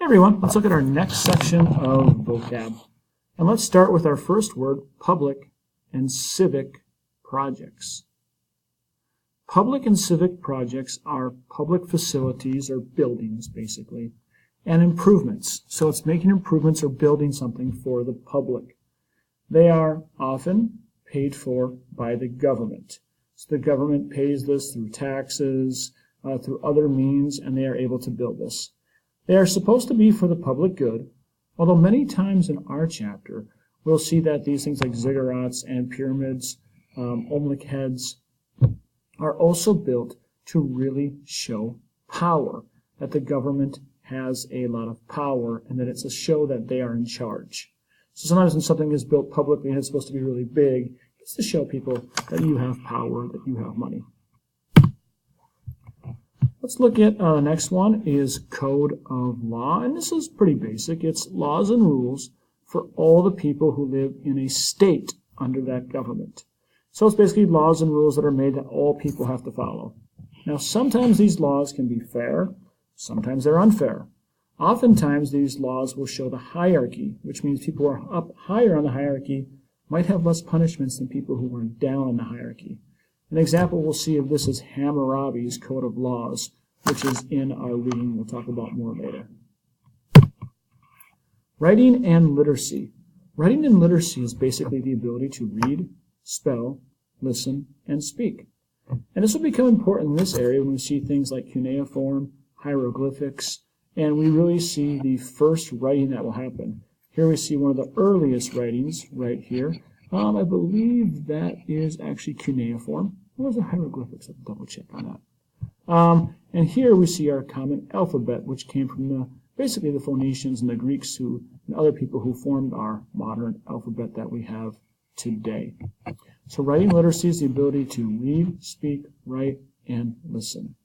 everyone, let's look at our next section of vocab. And let's start with our first word, public and civic projects. Public and civic projects are public facilities or buildings, basically, and improvements. So it's making improvements or building something for the public. They are often paid for by the government. So the government pays this through taxes, through other means, and they are able to build this. They are supposed to be for the public good, although many times in our chapter, we'll see that these things like ziggurats and pyramids, omelet heads, are also built to really show power, that the government has a lot of power and that it's a show that they are in charge. So sometimes when something is built publicly and it's supposed to be really big, it's to show people that you have power, that you have money. Let's look at the next one is code of law, and this is pretty basic. It's laws and rules for all the people who live in a state under that government. So it's basically laws and rules that are made that all people have to follow. Now, sometimes these laws can be fair, sometimes they're unfair. Oftentimes, these laws will show the hierarchy, which means people who are up higher on the hierarchy might have less punishments than people who are down on the hierarchy. An example we'll see of this is Hammurabi's Code of Laws, which is in our reading we'll talk about more later. Writing and literacy. Writing and literacy is basically the ability to read, spell, listen, and speak. And this will become important in this area when we see things like cuneiform, hieroglyphics, and we really see the first writing that will happen. Here we see one of the earliest writings right here. I believe that is actually cuneiform. Or was it hieroglyphics? I'll double check on that. And here we see our common alphabet, which came from basically the Phoenicians and the Greeks and other people who formed our modern alphabet that we have today. So writing literacy is the ability to read, speak, write, and listen.